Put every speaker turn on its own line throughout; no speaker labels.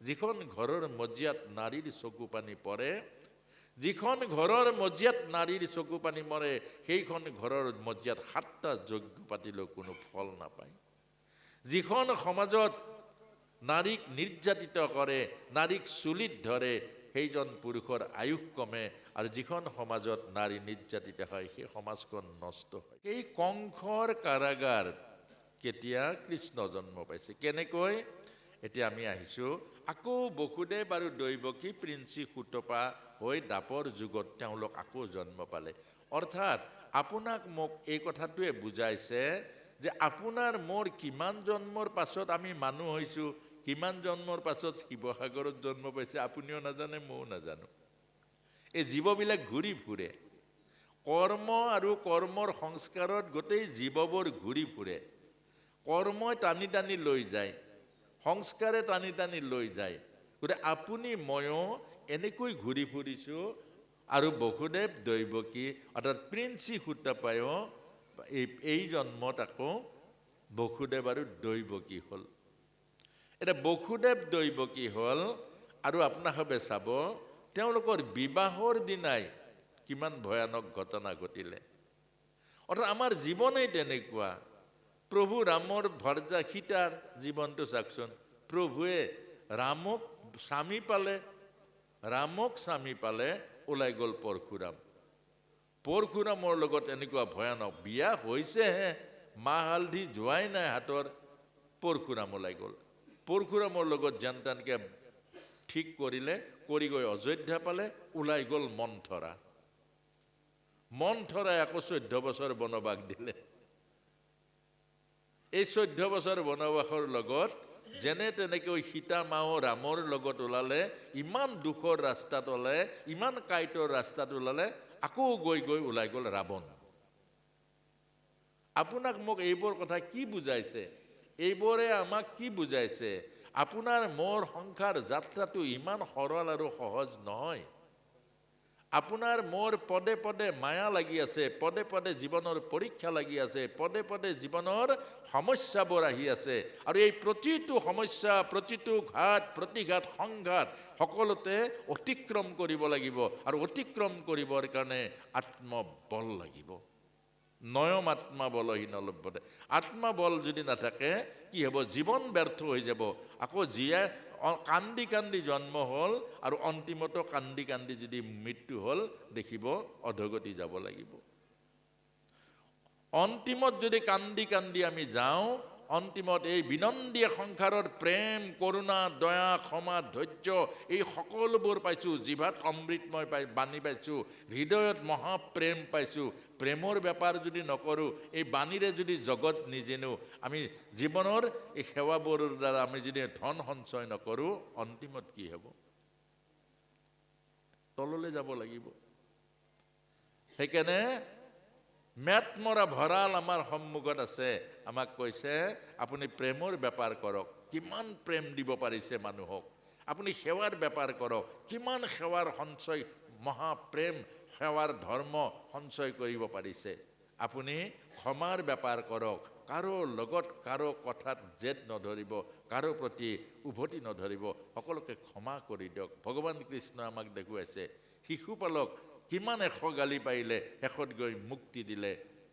যিখন ঘৰৰ মজিয়াত নাৰীৰ চকু পানী পৰে, যিখন ঘৰৰ মজিয়াত নাৰীৰ চকু পানী মৰে, সেইখন ঘৰৰ মজিয়াত 7টা যজ্ঞ পাতিলেও কোনো ফল নাপায়। যিখন সমাজত নাৰীক নিৰ্যাতিত কৰে, নাৰীক চুলিত ধৰে, সেইজন পুৰুষৰ আয়ুস কমে, আৰু যিখন সমাজত নাৰী নিৰ্যাতিত হয় সেই সমাজখন নষ্ট হয়। এই কংসৰ কাৰাগাৰ কেতিয়া কৃষ্ণ জন্ম পাইছে, কেনেকৈ? এতিয়া আমি আহিছোঁ আকৌ বসুদেৱ আৰু দৈৱকী প্ৰিন্সি সুতপা হৈ দাপৰ যুগত তেওঁলোক আকৌ জন্ম পালে। অৰ্থাৎ আপোনাক মোক এই কথাটোৱে বুজাইছে যে আপোনাৰ মোৰ কিমান জন্মৰ পাছত আমি মানুহ হৈছোঁ, কিমান জন্মৰ পাছত শিৱসাগৰত জন্ম পাইছে আপুনিও নাজানে, ময়ো নাজানো। এই জীৱবিলাক ঘূৰি ফুৰে, কৰ্ম আৰু কৰ্মৰ সংস্কাৰত গোটেই জীৱবোৰ ঘূৰি ফুৰে। কৰ্মই টানি টানি লৈ যায়, সংস্কাৰে টানি টানি লৈ যায়। গতিকে আপুনি ময়ো এনেকৈ ঘূৰি ফুৰিছোঁ, আৰু বসুদেৱ দৈৱকী অৰ্থাৎ প্ৰিন্সি সুতপায়ো এই জন্মত আকৌ বসুদেৱ আৰু দৈৱকী হ'ল। এতিয়া বসুদেৱ দৈৱকী হ'ল, আৰু আপোনালোকে চাব তেওঁলোকৰ বিবাহৰ দিনাই কিমান ভয়ানক ঘটনা ঘটিলে। অৰ্থাৎ আমাৰ জীৱনেই তেনেকুৱা। প্ৰভু ৰামৰ ভৰ্জা সীতাৰ জীৱনটো চাওকচোন। প্ৰভুৱে ৰামক স্বামী পালে, ওলাই গ'ল পৰশুৰাম। পৰশুৰামৰ লগত এনেকুৱা ভয়ানক, বিয়া হৈছেহে, মাহ হালধি যোৱাই নাই হাতৰ, পৰশুৰাম ওলাই গ'ল। পৰশুৰামৰ লগত যেন তেনকৈ ঠিক কৰিলে, কৰি গৈ অযোধ্যা পালে, ওলাই গ'ল মন্থৰা। মন্থৰাই আকৌ 14 বছৰ বনবাস দিলে। এই 14 বছৰ বনবাসৰ লগত যেনে তেনেকৈ সীতা মাও ৰামৰ লগত ওলালে, ইমান দুখৰ ৰাস্তাত ওলালে, ইমান কাঁইটৰ ৰাস্তাত ওলালে, আকৌ গৈ গৈ ওলাই গ'ল ৰাৱণ। আপোনাক মোক এইবোৰ কথা কি বুজাইছে? এইবোৰে আমাক কি বুজাইছে? আপোনাৰ মোৰ সংসাৰ যাত্ৰাটো ইমান সৰল আৰু সহজ নহয়। আপোনাৰ মোৰ পদে পদে মায়া লাগি আছে, পদে পদে জীৱনৰ পৰীক্ষা লাগি আছে, পদে পদে জীৱনৰ সমস্যাবোৰ আহি আছে, আৰু এই প্ৰতিটো সমস্যা, প্ৰতিটো ঘাত প্ৰতিঘাত সংঘাত সকলোতে অতিক্ৰম কৰিব লাগিব, আৰু অতিক্ৰম কৰিবৰ কাৰণে আত্মবল লাগিব। নয়ম আত্মা বলহীন লভ্যতে। আত্মবল যদি নাথাকে কি হ'ব? জীৱন ব্যৰ্থ হৈ যাব। আকৌ জীয়াই কান্দি কান্দি জন্ম হ'ল, আৰু অন্তিমতো কান্দি কান্দি যদি মৃত্যু হ'ল, দেখিব অধগতি যাব লাগিব। অন্তিমত যদি কান্দি কান্দি আমি যাওঁ, অন্তিমত এই বিনন্দীয় সংসাৰৰ প্ৰেম, কৰোণা, দয়া, ক্ষমা, ধৈৰ্য, এই সকলোবোৰ পাইছোঁ। জিভাত অমৃতময় বাণী পাইছোঁ, হৃদয়ত মহাপ্ৰেম পাইছোঁ। প্ৰেমৰ বেপাৰ যদি নকৰোঁ, এই বাণীৰে যদি জগত নিজিনো, আমি জীৱনৰ এই সেৱাবোৰৰ দ্বাৰা আমি যদি ধন সঞ্চয় নকৰোঁ, অন্তিমত কি হ'ব? তললৈ যাব লাগিব। সেইকাৰণে মেট মৰা ভঁৰাল আমাৰ সন্মুখত আছে। আমাক কৈছে আপুনি প্ৰেমৰ বেপাৰ কৰক। কিমান প্ৰেম দিব পাৰিছে মানুহক। আপুনি সেৱাৰ বেপাৰ কৰক। কিমান সেৱাৰ সঞ্চয়, মহাপ্ৰেম, সেৱাৰ ধৰ্ম সঞ্চয় কৰিব পাৰিছে। আপুনি ক্ষমাৰ বেপাৰ কৰক। কাৰো লগত কাৰো কথাত জেদ নধৰিব, কাৰো প্ৰতি উভতি নধৰিব, সকলোকে ক্ষমা কৰি দিয়ক। ভগৱান কৃষ্ণ আমাক দেখুৱাইছে, শিশুপালক কিমান গালি পাৰিলে, শেষত গৈ মুক্তি দিলে,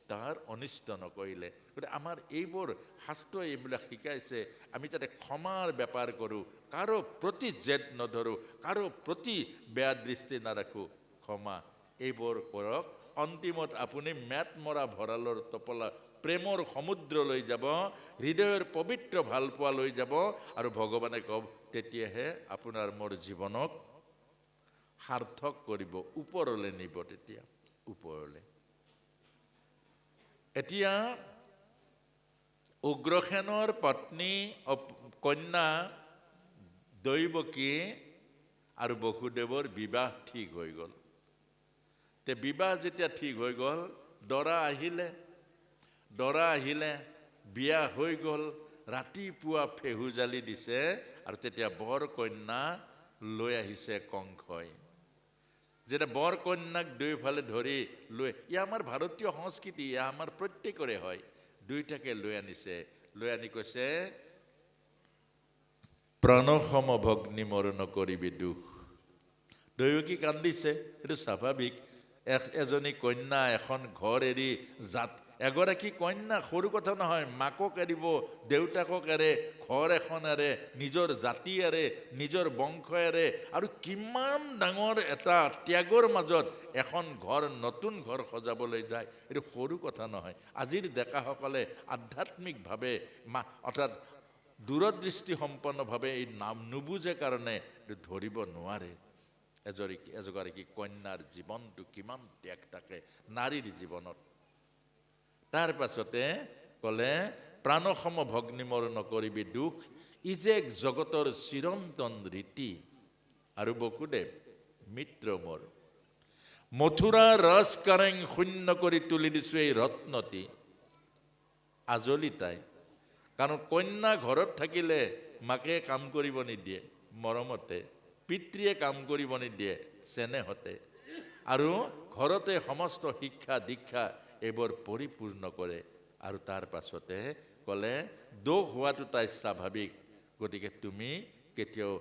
তাৰ অনিষ্ট নকৰিলে। গতিকে আমাৰ এইবোৰ শাস্ত্ৰই এইবিলাক শিকাইছে, আমি যাতে ক্ষমাৰ বেপাৰ কৰোঁ, কাৰো প্ৰতি জেদ নধৰোঁ, কাৰো প্ৰতি বেয়া দৃষ্টি নাৰাখোঁ। ক্ষমা এইবোৰ কৰক। অন্তিমত আপুনি মেট মৰা ভঁৰালৰ টপলা প্ৰেমৰ সমুদ্ৰ লৈ যাব, হৃদয়ৰ পবিত্ৰ ভালপোৱা লৈ যাব, আৰু ভগৱানে কওক তেতিয়াহে আপোনাৰ মোৰ জীৱনক সাৰ্থক কৰিব, ওপৰলৈ নিব। তেতিয়া ওপৰলৈ। এতিয়া উগ্ৰসেনৰ পত্নী কন্যা দৈৱকী আৰু বসুদেৱৰ বিবাহ ঠিক হৈ গ'ল। তে বিবাহ যেতিয়া ঠিক হৈ গ'ল, দৰা আহিলে, বিয়া হৈ গ'ল। ৰাতিপুৱা ফেহু জালি দিছে, আৰু তেতিয়া বৰ কন্যা লৈ আহিছে কংসই। যেতিয়া বৰ কন্যাক দুয়োফালে ধৰি লৈ, এয়া আমাৰ ভাৰতীয় সংস্কৃতি, এয়া আমাৰ প্ৰত্যেকৰে হয়। দুইটাকে লৈ আনিছে, লৈ আনি কৈছে প্ৰাণসম ভগ্নী মৰ নকৰিবি দুখ। দৈৱকী কান্দিছে, এইটো স্বাভাৱিক। এজনী কন্যা এখন ঘৰ এৰি এগৰাকী কন্যা সৰু কথা নহয়, মাকক এৰিব, দেউতাকক এৰে, ঘৰ এখন এৰে, নিজৰ জাতি এৰে, নিজৰ বংশ এৰে, আৰু কিমান ডাঙৰ এটা ত্যাগৰ মাজত এখন ঘৰ, নতুন ঘৰ সজাবলৈ যায়। এইটো সৰু কথা নহয়। আজিৰ ডেকাসকলে আধ্যাত্মিকভাৱে অৰ্থাৎ দূৰদৃষ্টি সম্পন্নভাৱে এই নাম নুবুজে কাৰণে ধৰিব নোৱাৰে এগৰাকী কন্যাৰ জীৱনটো কিমান ত্যাগ থাকে নাৰীৰ জীৱনত। তাৰ পাছতে ক'লে প্ৰাণসম ভগ্নী মৰ নকৰিবি দুখ, ই যে জগতৰ চিৰন্তন ৰীতি। আৰু বসুদেৱ মিত্ৰ মোৰ, মথুৰা ৰস কাৰেং শূন্য কৰি তুলি দিছো এই ৰত্নটি। আজলি তাই, কাৰণ কন্যা ঘৰত থাকিলে মাকে কাম কৰিব নিদিয়ে মৰমতে, পিতৃয়ে কাম কৰিব নিদিয়ে চেনেহতে, আৰু ঘৰতে সমস্ত শিক্ষা দীক্ষা এইবোৰ পৰিপূৰ্ণ কৰে। আৰু তাৰ পাছতে ক'লে দোষ হোৱাটো তাই স্বাভাৱিক, গতিকে তুমি কেতিয়াও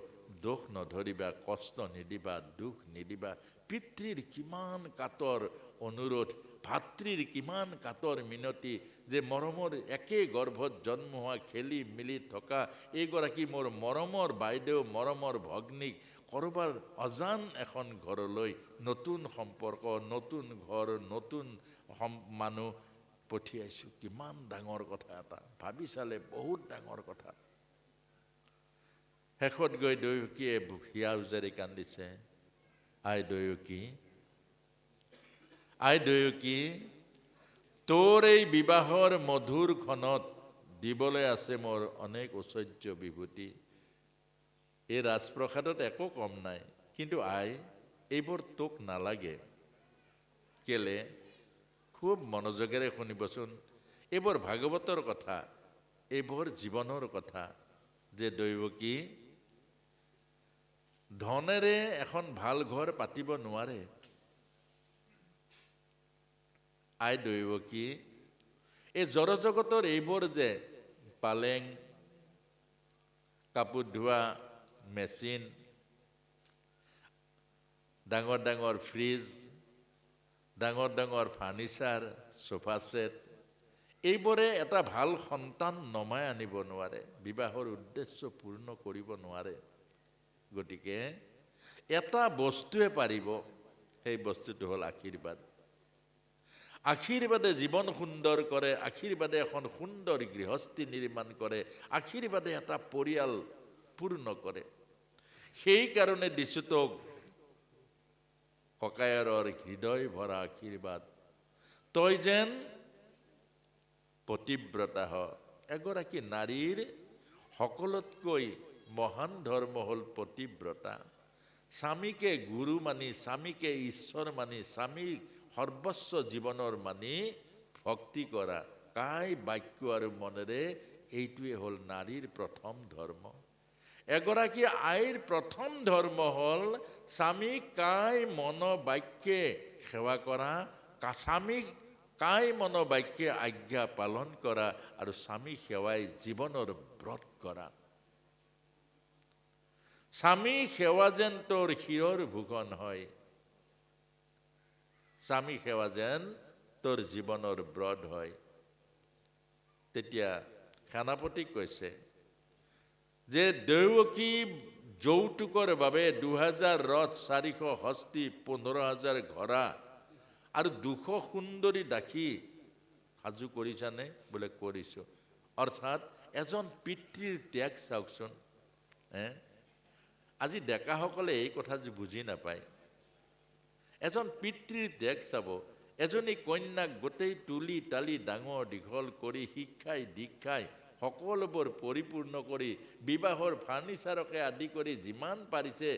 দোষ নধৰিবা, কষ্ট নিদিবা, দুখ নিদিবা। পিতৃৰ কিমান কাতৰ অনুৰোধ, ভাতৃৰ কিমান কাতৰ মিনতি, যে মৰমৰ একে গৰ্ভত জন্ম হোৱা, খেলি মিলি থকা এইগৰাকী মোৰ মৰমৰ বাইদেউ, মৰমৰ ভগ্নীক ক'ৰবাৰ অজান এখন ঘৰলৈ নতুন সম্পৰ্ক, নতুন ঘৰ, নতুন মানুহ পঠিয়াইছোঁ। কিমান ডাঙৰ কথা এটা, ভাবি চালে বহুত ডাঙৰ কথা। শেষত গৈ দৈৱকীয়ে হিয়া উজাৰি কান্দিছে, আই দৈৱকী, আই দৈৱকী, তোৰ এই বিবাহৰ মধুৰ ক্ষণত দিবলৈ আছে মোৰ অনেক ঐশ্বৰ্য বিভূতি। এই ৰাজপ্ৰসাদত একো কম নাই, কিন্তু আই এইবোৰ তোক নালাগে। কেলে? খুব মনোযোগেৰে শুনিবচোন, এইবোৰ ভাগৱতৰ কথা, এইবোৰ জীৱনৰ কথা। যে দৈৱকী ধনেৰে এখন ভাল ঘৰ পাতিব নোৱাৰে। আই দৈৱকী, এই জড়জগতৰ এইবোৰ যে পালেং, কাপোৰ ধোৱা মেচিন, ডাঙৰ ডাঙৰ ফ্ৰিজ, ডাঙৰ ডাঙৰ ফাৰ্নিচাৰ, সোফা ছেট, এইবোৰে এটা ভাল সন্তান নমাই আনিব নোৱাৰে, বিবাহৰ উদ্দেশ্য পূৰ্ণ কৰিব নোৱাৰে। গতিকে এটা বস্তুৱে পাৰিব, সেই বস্তুটো হ'ল আশীৰ্বাদ। আশীৰ্বাদে জীৱন সুন্দৰ কৰে, আশীৰ্বাদে এখন সুন্দৰ গৃহস্থী নিৰ্মাণ কৰে, আশীৰ্বাদে এটা পৰিয়াল পূৰ্ণ কৰে। সেইকাৰণে দিছোঁ তোক ককায়ৰৰ হৃদয় ভৰা আশীৰ্বাদ, তই যেন পতিব্ৰতা হ। এগৰাকী নাৰীৰ সকলোতকৈ মহান ধৰ্ম হ'ল পতিব্ৰতা। স্বামীকে গুৰু মানি, স্বামীকে ঈশ্বৰ মানি, স্বামীক সৰ্বস্ব জীৱনৰ মানি ভক্তি কৰা, কায় বাক্য আৰু মনেৰে, এইটোৱে হ'ল নাৰীৰ প্ৰথম ধৰ্ম। এগৰাকী আইৰ প্ৰথম ধৰ্ম হ'ল স্বামীক কায় মন বাক্যে সেৱা কৰা, স্বামীক কায় মন বাক্যে আজ্ঞা পালন কৰা, আৰু স্বামী সেৱাই জীৱনৰ ব্ৰত কৰা। স্বামী সেৱা যেন তোৰ শিৰৰ ভূষণ হয়, স্বামী সেৱা যেন তোৰ জীৱনৰ ব্ৰত হয়। তেতিয়া সেনাপতিক কৈছে যে দৈৱকী যৌতুকৰ বাবে 2000 ৰথ, 400 হস্তি, 15,000 ঘোঁৰা আৰু 200 সুন্দৰী দাসী সাজু কৰিছানে? বোলে কৰিছোঁ। অৰ্থাৎ এজন পিতৃৰ ত্যাগ চাওকচোন। আজি ডেকাসকলে এই কথা বুজি নাপায়। এজন পিতৃৰ ত্যাগ চাব, এজনী কন্যাক গোটেই তুলি তালি ডাঙৰ দীঘল কৰি শিক্ষাই দীক্ষাই সকলোবোৰ পৰিপূৰ্ণ কৰি বিবাহৰ ফাৰ্নিচাৰকে আদি কৰি যিমান পাৰিছে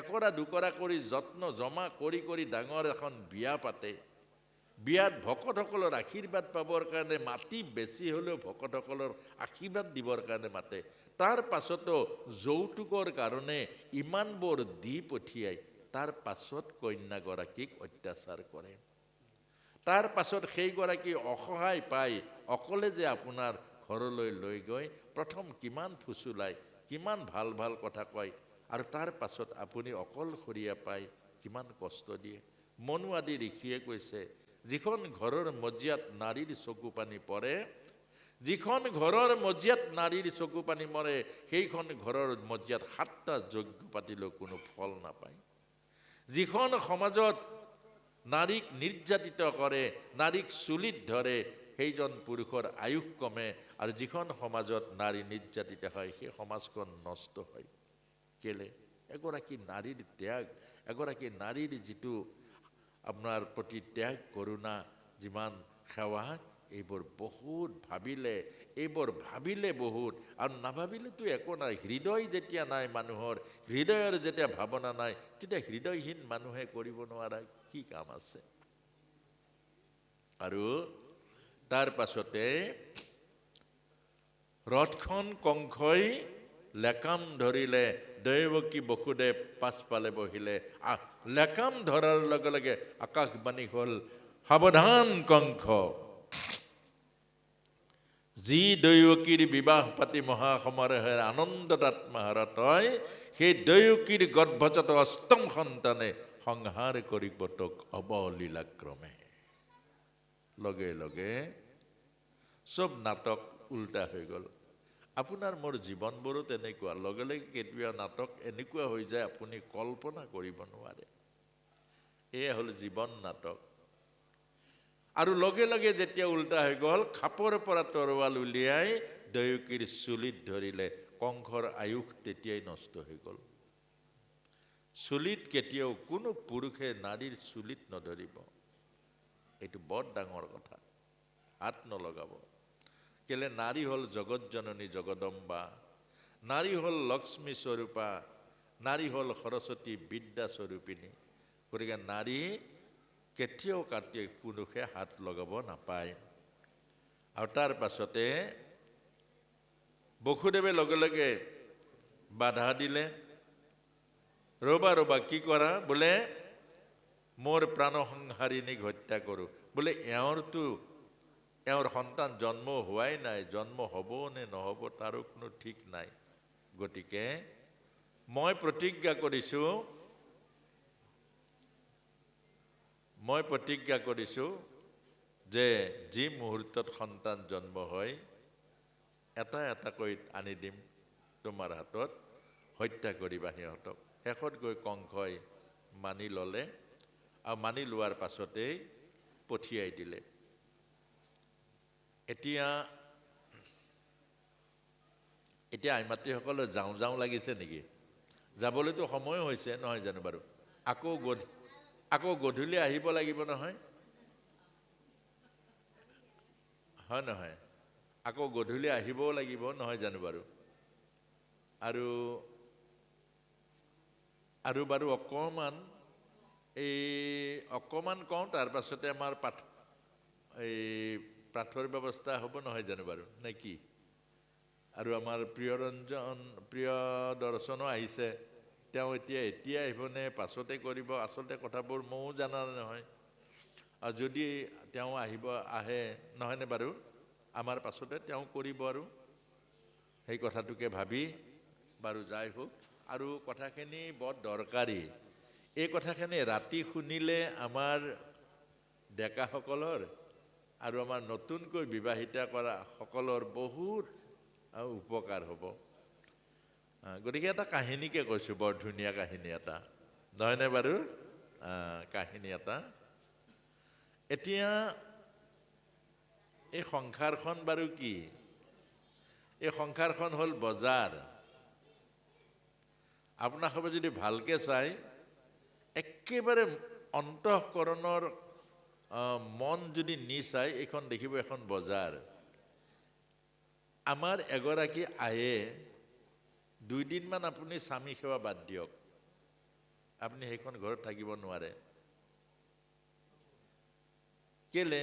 একৰা দুকৰা কৰি যত্ন জমা কৰি কৰি ডাঙৰ এখন বিয়া পাতে। বিয়াত ভকতসকলৰ আশীৰ্বাদ পাবৰ কাৰণে মাটি বেছি হ'লেও ভকতসকলৰ আশীৰ্বাদ দিবৰ কাৰণে মাতে। তাৰ পাছতো যৌতুকৰ কাৰণে ইমানবোৰ দি পঠিয়াই, তাৰ পাছত কন্যাগৰাকীক অত্যাচাৰ কৰে। তাৰ পাছত সেইগৰাকী অসহায় পাই অকলে যে আপোনাৰ ঘৰলৈ লৈ গৈ প্ৰথম কিমান ফুচুলাই, কিমান ভাল ভাল কথা কয় আৰু তাৰ পাছত আপুনি অকলশৰীয়া পাই কিমান কষ্ট দিয়ে। মনু আদি ঋষিয়ে কৈছে, যিখন ঘৰৰ মজিয়াত নাৰীৰ চকু পানী পৰে, যিখন ঘৰৰ মজিয়াত নাৰীৰ চকু পানী মৰে, সেইখন ঘৰৰ মজিয়াত 7টা যজ্ঞ পাতিলেও কোনো ফল নাপায়। যিখন সমাজত নাৰীক নিৰ্যাতিত কৰে, নাৰীক চুলিত ধৰে, সেইজন পুৰুষৰ আয়ুস কমে, আৰু যিখন সমাজত নাৰী নিৰ্যাতিত হয় সেই সমাজখন নষ্ট হয়। কেলে? এগৰাকী নাৰীৰ ত্যাগ, এগৰাকী নাৰীৰ যিটো আপোনাৰ প্ৰতি ত্যাগ, কৰোণা, যিমান সেৱা, এইবোৰ বহুত ভাবিলে বহুত, আৰু নাভাবিলেতো একো নাই। হৃদয় যেতিয়া নাই মানুহৰ, হৃদয়ৰ যেতিয়া ভাৱনা নাই, তেতিয়া হৃদয়হীন মানুহে কৰিব নোৱাৰা কি কাম আছে। আৰু তাৰ পাছতে ৰথখন কংসই লেকাম ধৰিলে, দৈৱকী বসুদেৱ পাছফালে বহিলে। লেকাম ধৰাৰ লগে লগে আকাশবাণী হ'ল, সাৱধান কংস, যি দৈৱকীৰ বিবাহ পাতি মহাসমাৰোহেৰ আনন্দত আত্মহাৰা তই, সেই দৈৱকীৰ গৰ্ভজাত 8ম সন্তানে সংহাৰ কৰিব তোক অৱলীলাক্ৰমে। লগে লগে চব নাটক উল্টা হৈ গ'ল। আপোনাৰ মোৰ জীৱনবোৰো তেনেকুৱা, লগে লগে কেতিয়াবা নাটক এনেকুৱা হৈ যায় আপুনি কল্পনা কৰিব নোৱাৰে। এয়া হ'ল জীৱন নাটক। আৰু লগে লগে যেতিয়া উল্টা হৈ গ'ল, খাপৰ পৰা তৰোৱাল উলিয়াই দৈৱকীৰ চুলিত ধৰিলে। কংসৰ আয়ুস তেতিয়াই নষ্ট হৈ গ'ল। চুলিত কেতিয়াও কোনো পুৰুষে নাৰীৰ চুলিত নধৰিব, এইটো বৰ ডাঙৰ কথা। হাত নলগাব। কেলে? নাৰী হ'ল জগত জননী জগদম্বা, নাৰী হ'ল লক্ষ্মী স্বৰূপা, নাৰী হ'ল সৰস্বতী বিদ্যা স্বৰূপিনী। গতিকে নাৰী কেতিয়াও পুৰুষে হাত লগাব নাপায়। আৰু তাৰ পাছতে বসুদেৱে লগে লগে বাধা দিলে, ৰবা কি কৰা? বোলে মোৰ প্ৰাণসংহাৰিণীক হত্যা কৰোঁ। বোলে এওঁৰ সন্তান জন্ম হোৱাই নাই, জন্ম হ'ব নে নহ'ব তাৰো কোনো ঠিক নাই। গতিকে মই প্ৰতিজ্ঞা কৰিছোঁ যে যি মুহূৰ্তত সন্তান জন্ম হয়, এটা এটাকৈ আনি দিম তোমাৰ হাতত, হত্যা কৰিবা সিহঁতক। শেষত গৈ কংসই মানি ল'লে, আৰু মানি লোৱাৰ পাছতেই পঠিয়াই দিলে। এতিয়া আইমাতৃসকলে যাওঁ লাগিছে নেকি? যাবলৈতো সময় হৈছে নহয় জানো বাৰু? আকৌ গধূলি আহিব লাগিব নহয়, হয় নহয়? আকৌ গধূলি আহিবও লাগিব নহয় জানো বাৰু? আৰু বাৰু অকণমান কওঁ, তাৰ পাছতে আমাৰ পাঠৰ ব্যৱস্থা হ'ব নহয় জানো বাৰু, নে কি? আৰু আমাৰ প্ৰিয় দৰ্শনো আহিছে। তেওঁ এতিয়া আহিবনে পাছতে কৰিব? আচলতে কথাবোৰ ময়ো জানা নহয়। আৰু যদি তেওঁ আহে নহয়নে বাৰু, আমাৰ পাছতে তেওঁ কৰিব, আৰু সেই কথাটোকে ভাবি বাৰু যাই হোক। আৰু কথাখিনি বৰ দৰকাৰী। এই কথাখিনি ৰাতি শুনিলে আমাৰ ডেকাসকলৰ আৰু আমাৰ নতুনকৈ বিবাহিতা কৰা সকলৰ বহুত উপকাৰ হ'ব। গতিকে এটা কাহিনীকে কৈছোঁ, বৰ ধুনীয়া কাহিনী এটা, নহয়নে বাৰু? কাহিনী এটা। এতিয়া এই সংসাৰখন বাৰু কি? এই সংসাৰখন হ'ল বজাৰ। আপোনালোকে যদি ভালকে চাই, একেবাৰে অন্তঃকৰণৰ মন যদি চাই, এইখন দেখিব এখন বজাৰ। আমাৰ এগৰাকী আয়ে 2 দিনমান আপুনি স্বামী সেৱা বাদ দিয়ক, আপুনি সেইখন ঘৰত থাকিব নোৱাৰে। কেলে?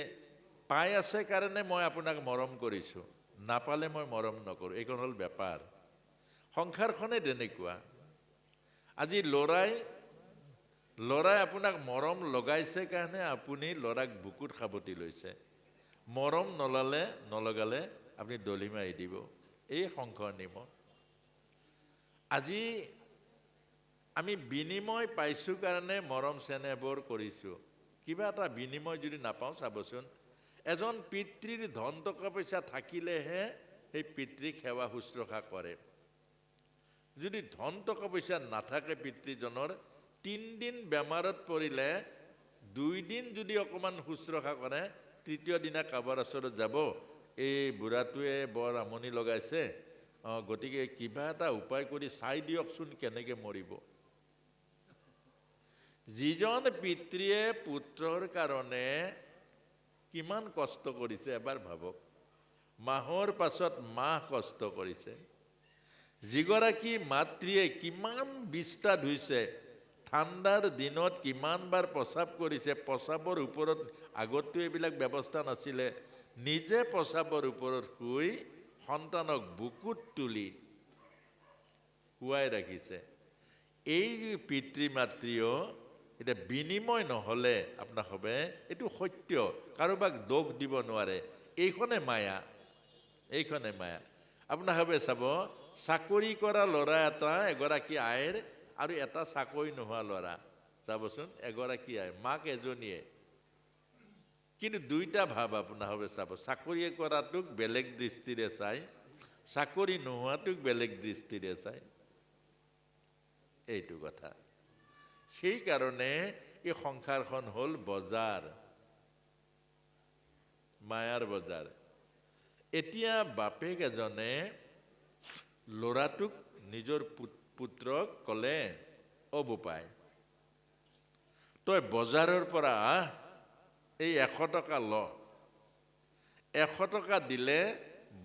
পাই আছে কাৰণে মই আপোনাক মৰম কৰিছোঁ, নাপালে মই মৰম নকৰোঁ। এইখন হ'ল বেপাৰ। সংসাৰখনে তেনেকুৱা। আজি ল'ৰাই আপোনাক মৰম লগাইছে কাৰণে আপুনি ল'ৰাক বুকুত সাবটি লৈছে। মৰম নলগালে আপুনি দলি মাৰি দিব। এই সংসাৰ নিয়ম। আজি আমি বিনিময় পাইছোঁ কাৰণে মৰম চেনেহবোৰ কৰিছোঁ। কিবা এটা বিনিময় যদি নাপাওঁ, চাবচোন, এজন পিতৃৰ ধন টকা পইচা থাকিলেহে সেই পিতৃক সেৱা শুশ্ৰূষা কৰে। যদি ধন টকা পইচা নাথাকে পিতৃজনৰ, 3 দিন বেমাৰত পৰিলে 2 দিন যদি অকণমান শুশ্ৰূষা কৰে, 3য় দিনা কাৰোবাৰ ওচৰত যাব, এই বুঢ়াটোৱে বৰ আমনি লগাইছে, গতিকে কিবা এটা উপায় কৰি চাই দিয়কচোন কেনেকৈ মৰিব। যিজন পিতৃয়ে পুত্ৰৰ কাৰণে কিমান কষ্ট কৰিছে এবাৰ ভাবক। মাহৰ পাছত মাহ কষ্ট কৰিছে। যিগৰাকী মাতৃয়ে কিমান বিষ্ঠা ধুইছে, ঠাণ্ডাৰ দিনত কিমানবাৰ প্ৰস্ৰাৱ কৰিছে, প্ৰস্ৰাৱৰ ওপৰত আগততো এইবিলাক ব্যৱস্থা নাছিলে, নিজে প্ৰস্ৰাৱৰ ওপৰত শুই সন্তানক বুকুত তুলি শুৱাই ৰাখিছে। এই পিতৃ মাতৃও এতিয়া বিনিময় নহ'লে আপোনাৰ হবে, এইটো সত্য, কাৰোবাক দোষ দিব নোৱাৰে। এইখনে মায়া, এইখনে মায়া। আপোনাৰ হবে চাব, চাকৰি কৰা ল'ৰা এটা, এগৰাকী আইৰ, আৰু এটা চাকৰি নোহোৱা ল'ৰা, চাবচোন, এগৰাকী আই, মাক এজনীয়ে, কিন্তু দুইটা ভাৱ আপোনাৰ হবে চাব। চাকৰি কৰাটোক বেলেগ দৃষ্টিৰে চাই, চাকৰি নোহোৱাটোক বেলেগ দৃষ্টিৰে চাই। এইটো কথা। সেইকাৰণে এই সংসাৰখন হ'ল বজাৰ, মায়াৰ বজাৰ। এতিয়া বাপেক এজনে ল'ৰাটোক, নিজৰ পুত্ৰক ক'লে, অ বোপাই, তই বজাৰৰ পৰা এই 100 টকা ল। 100 টকা দিলে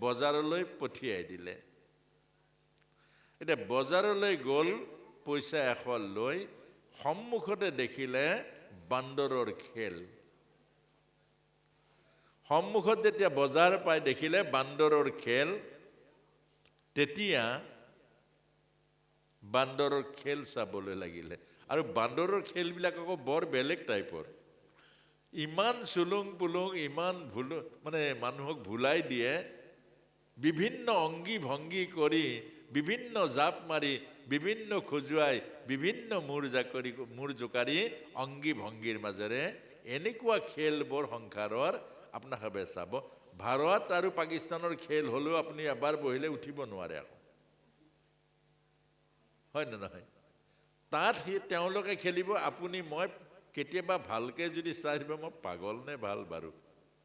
বজাৰলৈ পঠিয়াই দিলে। এতিয়া বজাৰলৈ গ'ল, পইচা 100 লৈ, সন্মুখতে দেখিলে বান্দৰৰ খেল। সন্মুখত যেতিয়া বজাৰ পাই দেখিলে বান্দৰৰ খেল, তেতিয়া বান্দৰৰ খেল চাবলৈ লাগিলে। আৰু বান্দৰৰ খেলবিলাক আকৌ বৰ বেলেগ টাইপৰ, ইমান চুলুং পুলুং, ইমান মানে মানুহক ভুলাই দিয়ে, বিভিন্ন অংগী ভংগী কৰি, বিভিন্ন জাপ মাৰি, বিভিন্ন খজুৱাই, বিভিন্ন মূৰ জোকাৰি অংগী ভংগীৰ মাজেৰে এনেকুৱা খেলবোৰ সংসাৰৰ আপোনাৰ ভাবে চাব। ভাৰত আৰু পাকিস্তানৰ খেল হ'লেও আপুনি এবাৰ বহিলে উঠিব নোৱাৰে আকৌ, হয় নে নহয়? তাত তেওঁলোকে খেলিব, আপুনি মই কেতিয়াবা ভালকৈ যদি চাই দিব, মই পাগল নে ভাল বাৰু।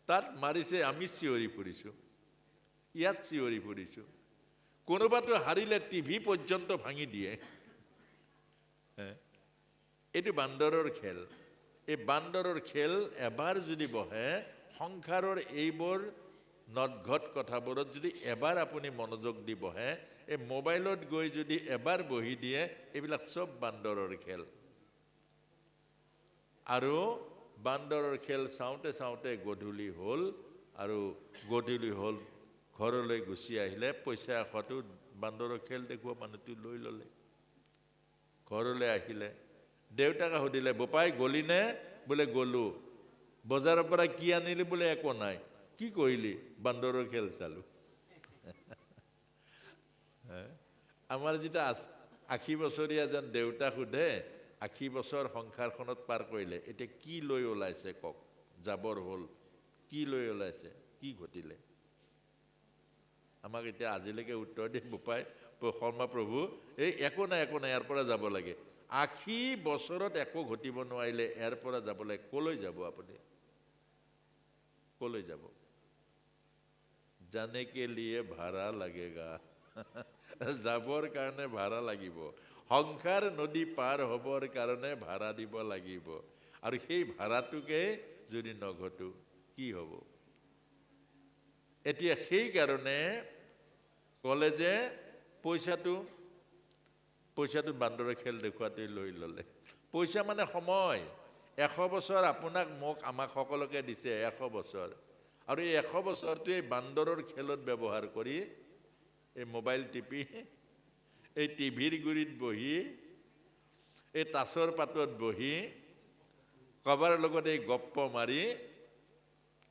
তাত মাৰিছে, আমি চিঞৰি ফুৰিছোঁ, ইয়াত চিঞৰি ফুৰিছোঁ। কোনোবাটো হাৰিলে টিভি পৰ্যন্ত ভাঙি দিয়ে। এইটো বান্দৰৰ খেল। এই বান্দৰৰ খেল এবাৰ যদি বহে, সংসাৰৰ এইবোৰ নদঘট কথাবোৰত যদি এবাৰ আপুনি মনোযোগ দি বহে, এই মোবাইলত গৈ যদি এবাৰ বহি দিয়ে, এইবিলাক চব বান্দৰৰ খেল। আৰু বান্দৰৰ খেল চাওঁতে চাওঁতে গধূলি হ'ল, আৰু গধূলি হ'ল, ঘৰলৈ গুচি আহিলে, পইচা 100টো বান্দৰৰ খেল দেখুওৱা মানুহটো লৈ ল'লে। ঘৰলৈ আহিলে, দেউতাকে সুধিলে, বোপাই গলিনে? বোলে গ'লো। বজাৰৰ পৰা কি আনিলি? বোলে একো নাই। কি কৰিলি? বান্দৰৰ খেল চালো। আমাৰ যেতিয়া 80 বছৰীয়া যেন দেউতা সোধে, 80 বছৰ সংসাৰখনত পাৰ কৰিলে, এতিয়া কি লৈ ওলাইছে কওক? জাবৰ হ'ল, কি লৈ ওলাইছে, কি ঘটিলে? আমাক এতিয়া আজিলৈকে উত্তৰ দিয়ে, বোপাই, শৰ্মা প্ৰভু, এই একো নাই, একো নাই, ইয়াৰ পৰা যাব লাগে। 80 বছৰত একো ঘটিব নোৱাৰিলে ইয়াৰ পৰা যাব লাগে, কলৈ যাব আপুনি? কলৈ যাব? জানে কে লিয়ে ভাড়া লাগেগা। যাবৰ কাৰণে ভাড়া লাগিব, সংসাৰ নদী পাৰ হ'বৰ কাৰণে ভাড়া দিব লাগিব। আৰু সেই ভাড়াটোকে যদি নঘটো কি হ'ব? এতিয়া সেইকাৰণে ক'লে যে পইচাটো বান্দৰৰ খেল দেখুৱাতে লৈ ল'লে। পইচা মানে সময়, 100 বছৰ আপোনাক মোক আমাক সকলোকে দিছে, 100 বছৰ। আৰু এই 100 বছৰটো এই বান্দৰৰ খেলত ব্যৱহাৰ কৰি, এই মোবাইল টিপি, এই টিভিৰ গুৰিত বহি, এই তাচৰ পাতত বহি, কাৰোবাৰ লগত এই গপ্প মাৰি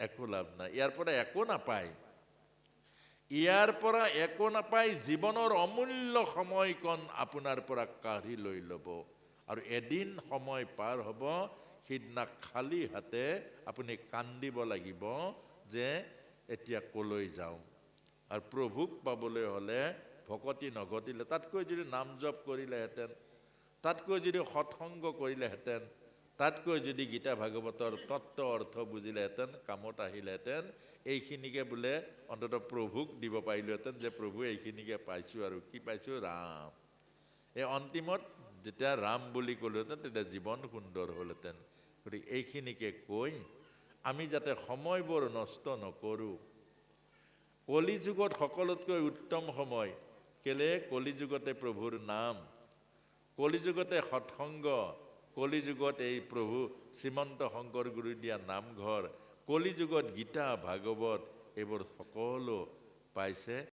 একো লাভ নাই, ইয়াৰ পৰা একো নাপায়। ইয়াৰ পৰা একো নাপাই জীৱনৰ অমূল্য সময়কণ আপোনাৰ পৰা কাঢ়ি লৈ ল'ব আৰু এদিন সময় পাৰ হ'ব সিদিনা খালী হাতে আপুনি কান্দিব লাগিব যে এতিয়া কলৈ যাওঁ আৰু প্ৰভুক পাবলৈ হ'লে ভকতি নঘটিলে তাতকৈ যদি নাম জপ কৰিলেহেঁতেন তাতকৈ যদি সৎসংগ কৰিলেহেঁতেন তাতকৈ যদি গীতা ভাগৱতৰ তত্ত্ব অৰ্থ বুজিলেহেঁতেন কামত আহিলেহেঁতেন এইখিনিকে বোলে অন্ততঃ প্ৰভুক দিব পাৰিলোহেঁতেন যে প্ৰভু এইখিনিকে পাইছোঁ আৰু কি পাইছোঁ ৰাম এই অন্তিমত যেতিয়া ৰাম বুলি ক'লোহেঁতেন তেতিয়া জীৱন সুন্দৰ হ'লহেঁতেন গতিকে এইখিনিকে কৈ আমি যাতে সময়বোৰ নষ্ট নকৰোঁ কলিযুগত সকলোতকৈ উত্তম সময় কেলে কলিযুগতে প্ৰভুৰ নাম কলিযুগতে সৎসংগ কলিযুগত এই প্ৰভু শ্ৰীমন্ত শংকৰ গুৰু দিয়া নামঘৰ কলিযুগত গীতা ভাগৱত এইবোৰ সকলো পাইছে